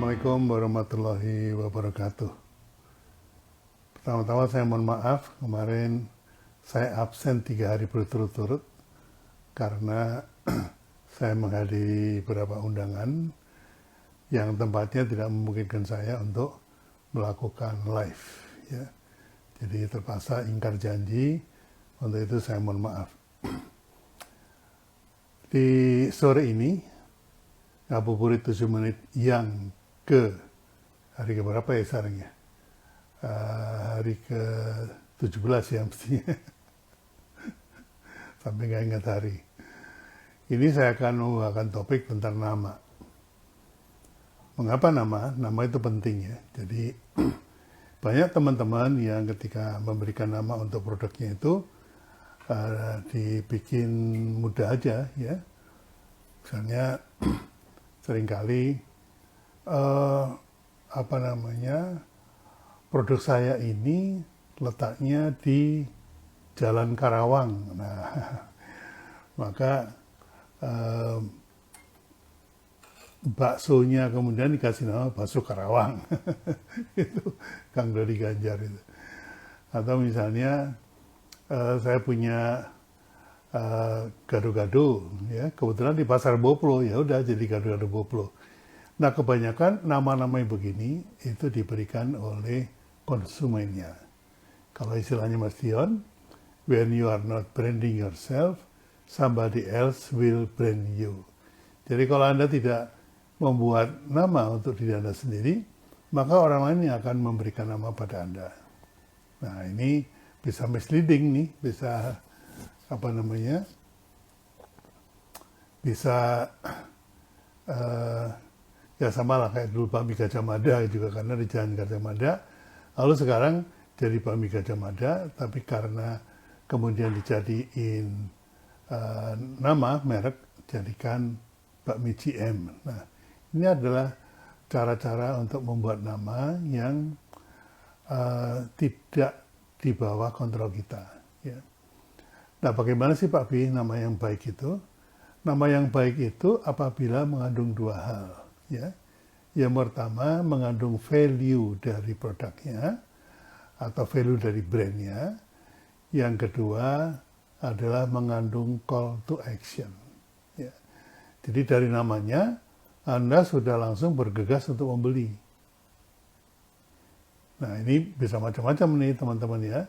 Assalamualaikum warahmatullahi wabarakatuh. Pertama-tama saya mohon maaf, kemarin saya absen 3 hari berturut-turut karena saya menghadiri beberapa undangan yang tempatnya tidak memungkinkan saya untuk melakukan live. Ya. Jadi terpaksa ingkar janji, untuk itu saya mohon maaf. Di sore ini, ngabuburit 7 menit yang ke hari keberapa ya sekarang ya? Hari ke-17 ya mestinya. Sampai nggak ingat hari. Ini saya akan membawakan topik tentang nama. Mengapa nama? Nama itu penting ya. Jadi banyak teman-teman yang ketika memberikan nama untuk produknya itu dibikin mudah aja ya. Misalnya seringkali produk saya ini letaknya di Jalan Karawang. Nah, maka baksonya kemudian dikasih nama bakso Karawang. Itu Kang Dodi Ganjar itu. Atau misalnya saya punya gado-gado, ya kebetulan di Pasar Boplo, ya udah jadi gado-gado Boplo. Nah kebanyakan nama-nama yang begini itu diberikan oleh konsumennya. Kalau istilahnya Mas Dion, when you are not branding yourself, somebody else will brand you. Jadi kalau Anda tidak membuat nama untuk diri Anda sendiri, maka orang lain yang akan memberikan nama pada Anda. Nah ini bisa misleading nih, bisa bisa ya sama lah kayak dulu Pak Gajah Mada juga, karena di Jalan Gajah Mada, lalu sekarang jadi Pak Gajah Mada, tapi karena kemudian dijadiin nama merek, jadikan Bakmi GM. Nah ini adalah cara-cara untuk membuat nama yang tidak di bawah kontrol kita ya. Nah, bagaimana sih Pak B nama yang baik itu? Nama yang baik itu apabila mengandung 2 hal. Ya. Yang pertama, mengandung value dari produknya atau value dari brandnya. Yang kedua adalah mengandung call to action. Ya. Jadi dari namanya, Anda sudah langsung bergegas untuk membeli. Nah, ini bisa macam-macam nih teman-teman ya.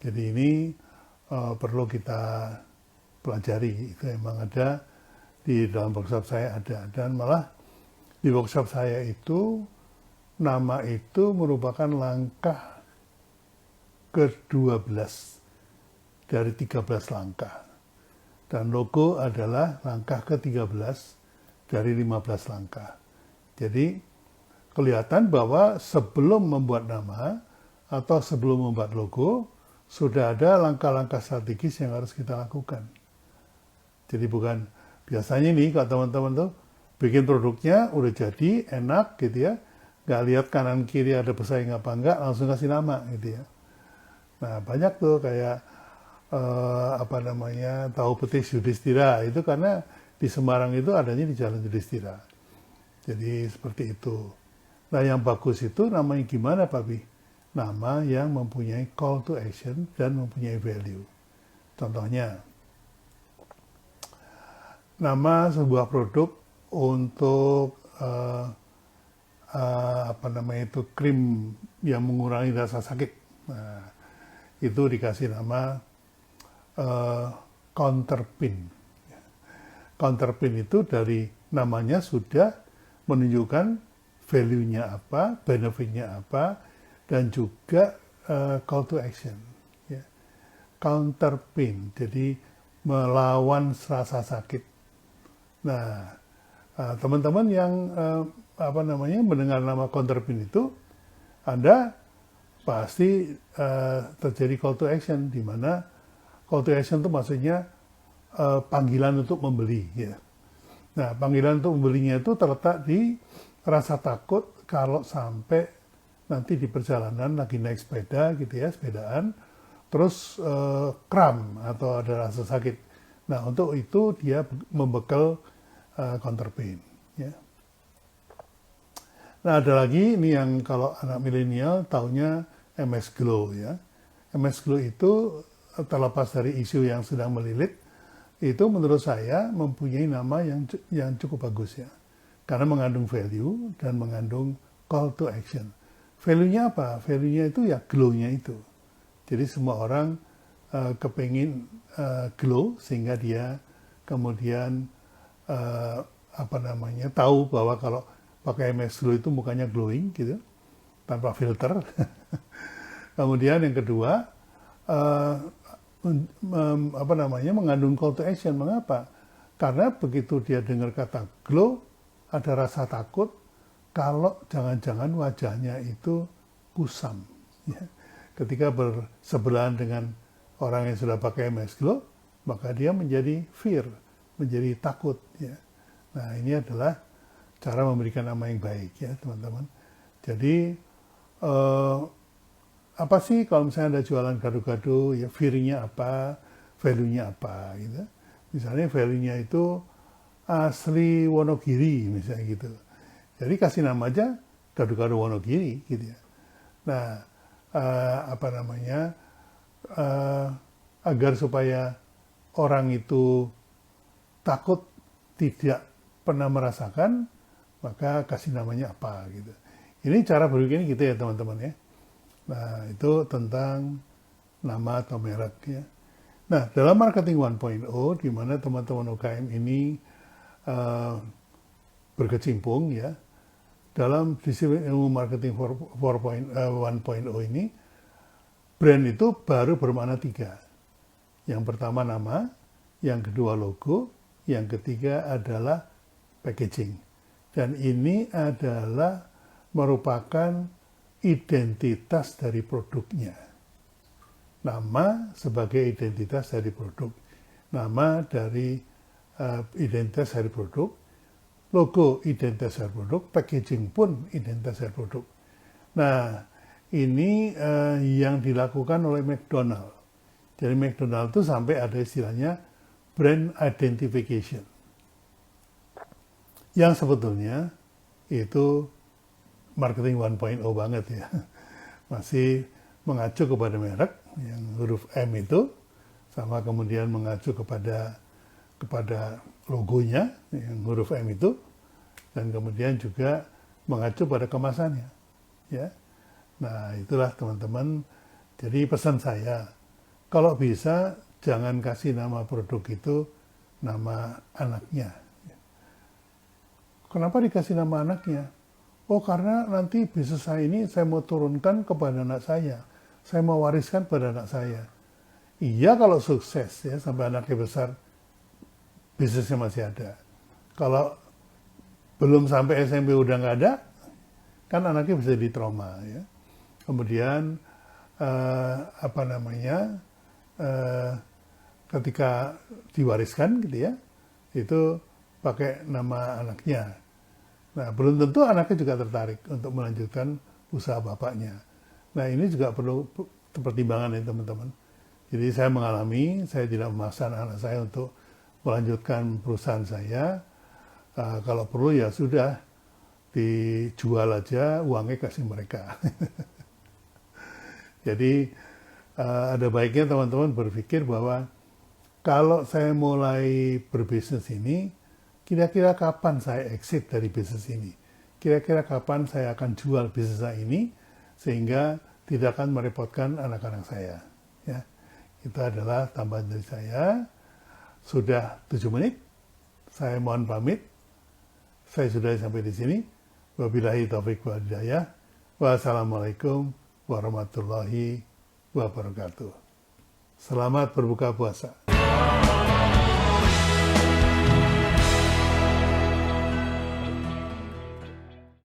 Jadi ini perlu kita pelajari. Itu memang ada di dalam workshop saya ada, dan malah di workshop saya itu nama itu merupakan langkah ke-12 dari 13 langkah, dan logo adalah langkah ke-13 dari 15 langkah. Jadi kelihatan bahwa sebelum membuat nama atau sebelum membuat logo sudah ada langkah-langkah strategis yang harus kita lakukan. Jadi bukan biasanya nih kalau teman-teman tuh bikin produknya udah jadi enak gitu ya, nggak lihat kanan kiri ada pesaing apa enggak, langsung kasih nama gitu ya. Nah banyak tuh kayak tahu petis Yudhistira, itu karena di Semarang itu adanya di Jalan Yudhistira. Jadi seperti itu. Nah yang bagus itu namanya gimana Pak Bi? Nama yang mempunyai call to action dan mempunyai value. Contohnya, nama sebuah produk untuk krim yang mengurangi rasa sakit. Nah, itu dikasih nama counterpin. Counterpin itu dari namanya sudah menunjukkan value-nya apa, benefit-nya apa, dan juga call to action. Ya. Counterpin, jadi melawan rasa sakit. Nah, teman-teman yang mendengar nama counterpin itu, Anda pasti terjadi call to action, di mana call to action itu maksudnya panggilan untuk membeli. Ya. Nah, panggilan untuk membelinya itu terletak di rasa takut kalau sampai nanti di perjalanan lagi naik sepeda gitu ya, sepedaan, terus kram atau ada rasa sakit. Nah, untuk itu dia membekal counterpin. Ya. Nah, ada lagi ini yang kalau anak milenial taunya MS Glow ya. MS Glow itu terlepas dari isu yang sedang melilit, itu menurut saya mempunyai nama yang cukup bagus ya. Karena mengandung value dan mengandung call to action. Value-nya apa? Value-nya itu ya glow-nya itu. Jadi semua orang kepingin glow sehingga dia kemudian tahu bahwa kalau pakai MS Glow itu mukanya glowing gitu tanpa filter. Kemudian yang kedua mengandung call to action. Mengapa? Karena begitu dia dengar kata glow ada rasa takut kalau jangan-jangan wajahnya itu kusam. Ya. Ketika bersebelahan dengan orang yang sudah pakai MS Glow, maka dia menjadi fear, menjadi takut. Ya. Nah, ini adalah cara memberikan nama yang baik ya teman-teman. Jadi apa sih kalau misalnya ada jualan gado-gado, ya fear-nya apa, value-nya apa gitu. Misalnya value-nya itu asli Wonogiri misalnya gitu. Jadi kasih nama aja gado-gado Wonogiri gitu ya. Nah, agar supaya orang itu takut tidak pernah merasakan, maka kasih namanya apa gitu. Ini cara berpikir gitu ya teman-teman ya. Nah, itu tentang nama atau merek ya. Nah, dalam marketing 1.0 di mana teman-teman UKM ini berkecimpung ya, dalam disiplin ilmu marketing 1.0 ini, brand itu baru bermakna 3. Yang pertama nama, yang kedua logo, yang ketiga adalah packaging. Dan ini adalah merupakan identitas dari produknya. Nama sebagai identitas dari produk. Nama dari identitas dari produk. Logo identitas dari produk. Packaging pun identitas dari produk. Nah, ini yang dilakukan oleh McDonald. Jadi McDonald itu sampai ada istilahnya brand identification. Yang sebetulnya itu marketing 1.0 banget ya. Masih mengacu kepada merek yang huruf M itu, sama kemudian mengacu kepada logonya yang huruf M itu, dan kemudian juga mengacu pada kemasannya. Ya. Nah, itulah teman-teman. Jadi pesan saya, kalau bisa jangan kasih nama produk itu nama anaknya. Kenapa dikasih nama anaknya? Oh, karena nanti bisnis saya ini saya mau turunkan kepada anak saya. Saya mau wariskan pada anak saya. Iya kalau sukses ya sampai anaknya besar, bisnisnya masih ada. Kalau belum sampai SMP udah nggak ada, kan anaknya bisa di trauma ya. Kemudian ketika diwariskan gitu ya, itu pakai nama anaknya. Nah, belum tentu anaknya juga tertarik untuk melanjutkan usaha bapaknya. Nah, ini juga perlu pertimbangan ya teman-teman. Jadi saya mengalami, saya tidak memaksa anak saya untuk melanjutkan perusahaan saya. Kalau perlu ya sudah, dijual aja, uangnya kasih mereka. Jadi ada baiknya teman-teman berpikir bahwa kalau saya mulai berbisnis ini, kira-kira kapan saya exit dari bisnis ini? Kira-kira kapan saya akan jual bisnis saya ini sehingga tidak akan merepotkan anak-anak saya? Ya, itu adalah tambahan dari saya. Sudah 7 menit. Saya mohon pamit. Saya sudah sampai di sini. Wabillahi taufiq wal hidayah. Wassalamualaikum warahmatullahi wabarakatuh. Selamat berbuka puasa.